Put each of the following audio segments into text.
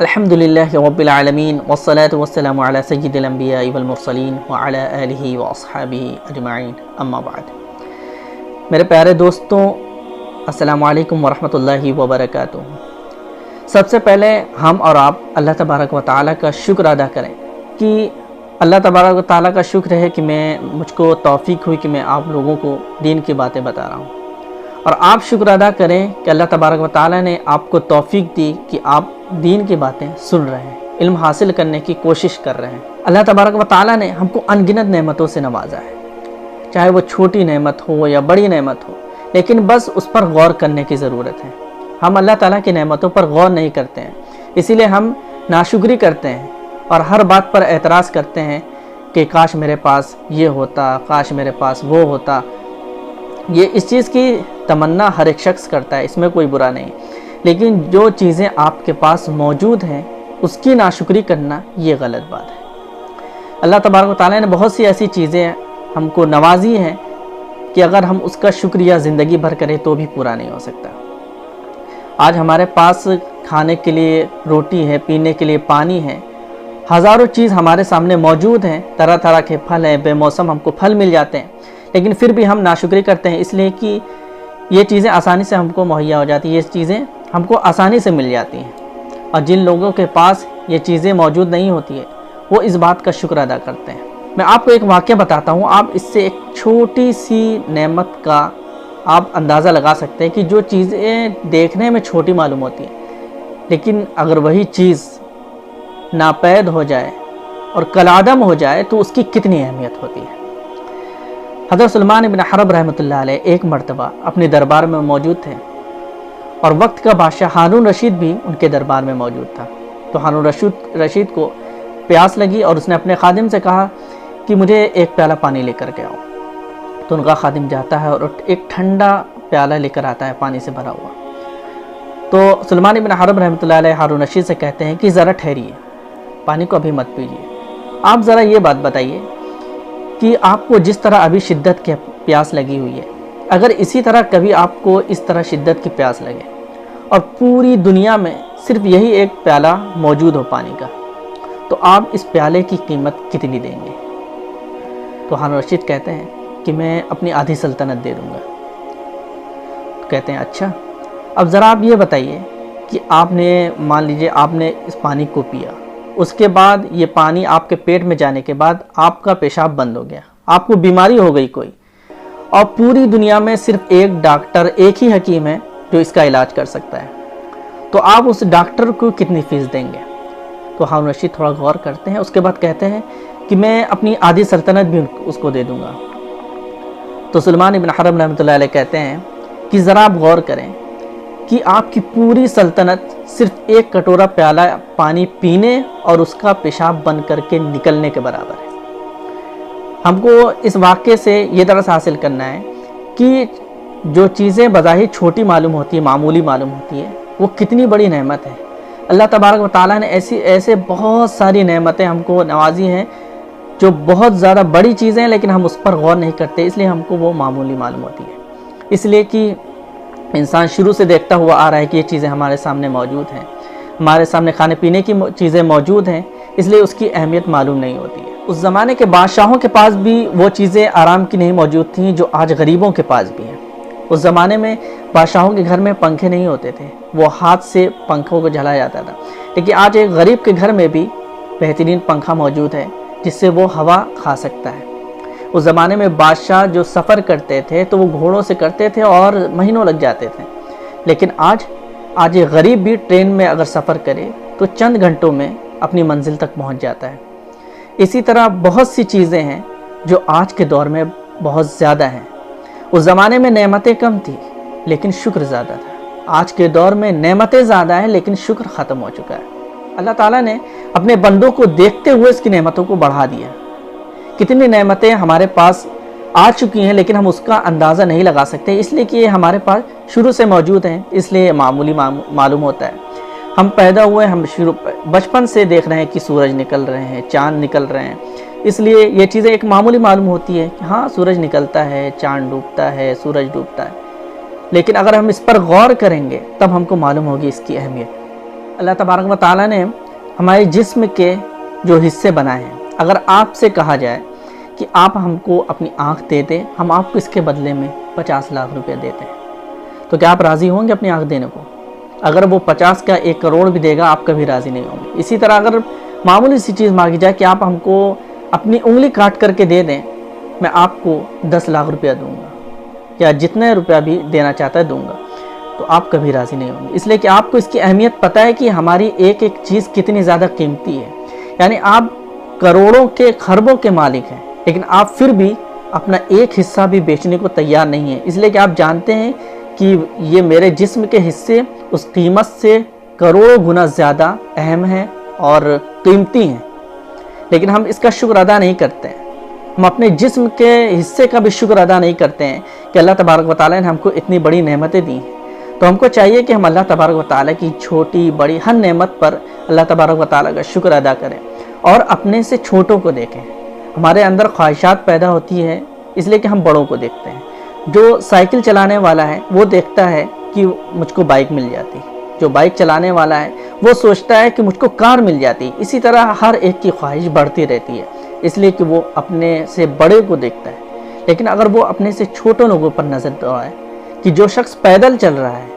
الحمدللہ رب العالمین والصلاة والسلام علی سید الانبیاء والمرسلین وعلی آلہ واصحابہ اجمعین، اما بعد۔ میرے پیارے دوستوں، السلام علیکم ورحمۃ اللہ وبرکاتہ۔ سب سے پہلے ہم اور آپ اللہ تبارک و تعالیٰ کا شکر ادا کریں کہ اللہ تبارک و تعالیٰ کا شکر ہے کہ مجھ کو توفیق ہوئی کہ میں آپ لوگوں کو دین کی باتیں بتا رہا ہوں، اور آپ شکر ادا کریں کہ اللہ تبارک و تعالیٰ نے آپ کو توفیق دی کہ آپ دین کی باتیں سن رہے ہیں، علم حاصل کرنے کی کوشش کر رہے ہیں۔ اللہ تبارک و تعالیٰ نے ہم کو انگنت نعمتوں سے نوازا ہے، چاہے وہ چھوٹی نعمت ہو یا بڑی نعمت ہو، لیکن بس اس پر غور کرنے کی ضرورت ہے۔ ہم اللہ تعالیٰ کی نعمتوں پر غور نہیں کرتے ہیں، اسی لیے ہم ناشکری کرتے ہیں اور ہر بات پر اعتراض کرتے ہیں کہ کاش میرے پاس یہ ہوتا، کاش میرے پاس وہ ہوتا۔ یہ اس چیز کی تمنا ہر ایک شخص کرتا ہے، اس میں کوئی برا نہیں، لیکن جو چیزیں آپ کے پاس موجود ہیں اس کی ناشکری کرنا یہ غلط بات ہے۔ اللہ تبارک و تعالیٰ نے بہت سی ایسی چیزیں ہم کو نوازی ہیں کہ اگر ہم اس کا شکریہ زندگی بھر کریں تو بھی پورا نہیں ہو سکتا۔ آج ہمارے پاس کھانے کے لیے روٹی ہے، پینے کے لیے پانی ہے، ہزاروں چیز ہمارے سامنے موجود ہیں، طرح طرح کے پھل ہیں، بے موسم ہم کو پھل مل جاتے ہیں، لیکن پھر بھی ہم ناشکری کرتے ہیں، اس لیے کہ یہ چیزیں آسانی سے ہم کو مہیا ہو جاتی ہیں، یہ چیزیں ہم کو آسانی سے مل جاتی ہیں، اور جن لوگوں کے پاس یہ چیزیں موجود نہیں ہوتی ہیں وہ اس بات کا شکر ادا کرتے ہیں۔ میں آپ کو ایک واقعہ بتاتا ہوں، آپ اس سے ایک چھوٹی سی نعمت کا آپ اندازہ لگا سکتے ہیں کہ جو چیزیں دیکھنے میں چھوٹی معلوم ہوتی ہیں، لیکن اگر وہی چیز ناپید ہو جائے اور کالعدم ہو جائے تو اس کی کتنی اہمیت ہوتی ہے۔ حضرت سلیمان بن حرب رحمۃ اللہ علیہ ایک مرتبہ اپنے دربار میں موجود تھے، اور وقت کا بادشاہ ہارون رشید بھی ان کے دربار میں موجود تھا۔ تو ہارون رشید کو پیاس لگی اور اس نے اپنے خادم سے کہا کہ مجھے ایک پیالہ پانی لے کر کے آؤ۔ تو ان کا خادم جاتا ہے اور ایک ٹھنڈا پیالہ لے کر آتا ہے پانی سے بھرا ہوا۔ تو سلیمان بن حرب رحمۃ اللہ علیہ ہارون رشید سے کہتے ہیں کہ ذرا ٹھہریے، پانی کو ابھی مت پیجیے، آپ ذرا یہ بات بتائیے کہ آپ کو جس طرح ابھی شدت کی پیاس لگی ہوئی ہے، اگر اسی طرح کبھی آپ کو اس طرح شدت کی پیاس لگے اور پوری دنیا میں صرف یہی ایک پیالہ موجود ہو پانی کا، تو آپ اس پیالے کی قیمت کتنی دیں گے؟ تو ہارون رشید کہتے ہیں کہ میں اپنی آدھی سلطنت دے دوں گا۔ تو کہتے ہیں اچھا، اب ذرا آپ یہ بتائیے کہ آپ نے مان لیجئے آپ نے اس پانی کو پیا، اس کے بعد یہ پانی آپ کے پیٹ میں جانے کے بعد آپ کا پیشاب بند ہو گیا، آپ کو بیماری ہو گئی کوئی، اور پوری دنیا میں صرف ایک ڈاکٹر، ایک ہی حکیم ہے جو اس کا علاج کر سکتا ہے، تو آپ اس ڈاکٹر کو کتنی فیس دیں گے؟ تو ہارون رشید تھوڑا غور کرتے ہیں، اس کے بعد کہتے ہیں کہ میں اپنی آدھی سلطنت بھی اس کو دے دوں گا۔ تو سلیمان بن حرب رحمۃ اللہ علیہ کہتے ہیں کہ ذرا آپ غور کریں کہ آپ کی پوری سلطنت صرف ایک کٹورا پیالہ پانی پینے اور اس کا پیشاب بن کر کے نکلنے کے برابر ہے۔ ہم کو اس واقعے سے یہ درس حاصل کرنا ہے کہ جو چیزیں بظاہر چھوٹی معلوم ہوتی ہیں، معمولی معلوم ہوتی ہے، وہ کتنی بڑی نعمت ہے۔ اللہ تبارک و تعالیٰ نے ایسے بہت ساری نعمتیں ہم کو نوازی ہیں جو بہت زیادہ بڑی چیزیں ہیں، لیکن ہم اس پر غور نہیں کرتے، اس لیے ہم کو وہ معمولی معلوم ہوتی ہے۔ اس لیے کہ انسان شروع سے دیکھتا ہوا آ رہا ہے کہ یہ چیزیں ہمارے سامنے موجود ہیں، ہمارے سامنے کھانے پینے کی چیزیں موجود ہیں، اس لیے اس کی اہمیت معلوم نہیں ہوتی ہے۔ اس زمانے کے بادشاہوں کے پاس بھی وہ چیزیں آرام کی نہیں موجود تھیں جو آج غریبوں کے پاس بھی ہیں۔ اس زمانے میں بادشاہوں کے گھر میں پنکھے نہیں ہوتے تھے، وہ ہاتھ سے پنکھوں کو جھلایا جاتا تھا، لیکن آج ایک غریب کے گھر میں بھی بہترین پنکھا موجود ہے جس سے وہ ہوا کھا سکتا ہے۔ اس زمانے میں بادشاہ جو سفر کرتے تھے تو وہ گھوڑوں سے کرتے تھے اور مہینوں لگ جاتے تھے، لیکن آج ایک غریب بھی ٹرین میں اگر سفر کرے تو چند گھنٹوں میں اپنی منزل تک پہنچ جاتا ہے۔ اسی طرح بہت سی چیزیں ہیں جو آج کے دور میں بہت زیادہ ہیں۔ اس زمانے میں نعمتیں کم تھی لیکن شکر زیادہ تھا، آج کے دور میں نعمتیں زیادہ ہیں لیکن شکر ختم ہو چکا ہے۔ اللہ تعالیٰ نے اپنے بندوں کو دیکھتے ہوئے اس کی نعمتوں کو بڑھا دیا۔ کتنی نعمتیں ہمارے پاس آ چکی ہیں لیکن ہم اس کا اندازہ نہیں لگا سکتے، اس لیے کہ یہ ہمارے پاس شروع سے موجود ہیں، اس لیے معمولی معلوم ہوتا ہے۔ ہم پیدا ہوئے، ہم بچپن سے دیکھ رہے ہیں کہ سورج نکل رہے ہیں، چاند نکل رہے ہیں، اس لیے یہ چیزیں ایک معمولی معلوم ہوتی ہے کہ ہاں سورج نکلتا ہے، چاند ڈوبتا ہے، سورج ڈوبتا ہے، لیکن اگر ہم اس پر غور کریں گے تب ہم کو معلوم ہوگی اس کی اہمیت۔ اللہ تبارک و تعالیٰ نے ہمارے جسم کے جو حصے بنائے ہیں، اگر آپ سے کہا جائے کہ آپ ہم کو اپنی آنکھ دے دیں، ہم آپ کو اس کے بدلے میں 50 لاکھ روپے دیتے ہیں، تو کیا آپ راضی ہوں گے اپنی آنکھ دینے کو؟ اگر وہ 50 کا 1 کروڑ بھی دے گا آپ کبھی راضی نہیں ہوں گے۔ اسی طرح اگر معمولی سی چیز مانگی جائے کہ آپ ہم کو اپنی انگلی کاٹ کر کے دے دیں، میں آپ کو 10 لاکھ روپیہ دوں گا، یا جتنے روپیہ بھی دینا چاہتا ہے دوں گا، تو آپ کبھی راضی نہیں ہوں گے، اس لیے کہ آپ کو اس کی اہمیت پتہ ہے کہ ہماری ایک ایک چیز کتنی زیادہ قیمتی ہے۔ یعنی آپ کروڑوں کے خربوں کے مالک ہیں، لیکن آپ پھر بھی اپنا ایک حصہ بھی بیچنے کو تیار نہیں ہیں، اس لیے کہ آپ جانتے ہیں کہ یہ میرے جسم کے حصے اس قیمت سے کروڑوں گنا زیادہ اہم ہیں اور قیمتی ہیں، لیکن ہم اس کا شکر ادا نہیں کرتے ہیں۔ ہم اپنے جسم کے حصے کا بھی شکر ادا نہیں کرتے ہیں کہ اللہ تبارک و تعالیٰ نے ہم کو اتنی بڑی نعمتیں دی ہیں۔ تو ہم کو چاہیے کہ ہم اللہ تبارک و تعالیٰ کی چھوٹی بڑی ہر نعمت پر اللہ تبارک و تعالیٰ کا شکر ادا کریں اور اپنے سے چھوٹوں کو دیکھیں۔ ہمارے اندر خواہشات پیدا ہوتی ہے اس لیے کہ ہم بڑوں کو دیکھتے ہیں۔ جو سائیکل چلانے والا ہے وہ دیکھتا ہے کہ مجھ کو بائک مل جاتی، جو بائک چلانے والا ہے وہ سوچتا ہے کہ مجھ کو کار مل جاتی۔ اسی طرح ہر ایک کی خواہش بڑھتی رہتی ہے، اس لیے کہ وہ اپنے سے بڑے کو دیکھتا ہے، لیکن اگر وہ اپنے سے چھوٹوں لوگوں پر نظر دوڑائے کہ جو شخص پیدل چل رہا ہے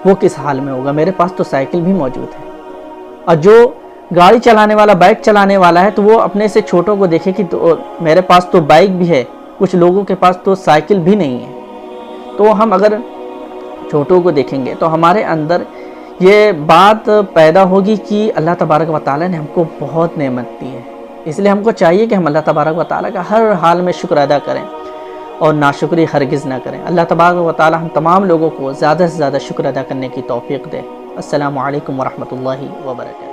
وہ کس حال میں ہوگا، میرے پاس تو سائیکل بھی موجود ہے، اور جو گاڑی چلانے والا بائک چلانے والا ہے تو وہ اپنے سے چھوٹوں کو دیکھے کہ میرے پاس تو بائک بھی ہے، کچھ لوگوں کے پاس تو سائیکل بھی نہیں ہے۔ تو ہم اگر چھوٹوں کو دیکھیں گے تو ہمارے اندر یہ بات پیدا ہوگی کہ اللہ تبارک و تعالیٰ نے ہم کو بہت نعمت دی ہے، اس لیے ہم کو چاہیے کہ ہم اللہ تبارک و تعالیٰ کا ہر حال میں شکر ادا کریں اور ناشکری ہرگز نہ کریں۔ اللہ تبارک و تعالیٰ ہم تمام لوگوں کو زیادہ سے زیادہ شکر ادا کرنے کی توفیق دے۔ السلام علیکم ورحمۃ اللہ وبرکاتہ۔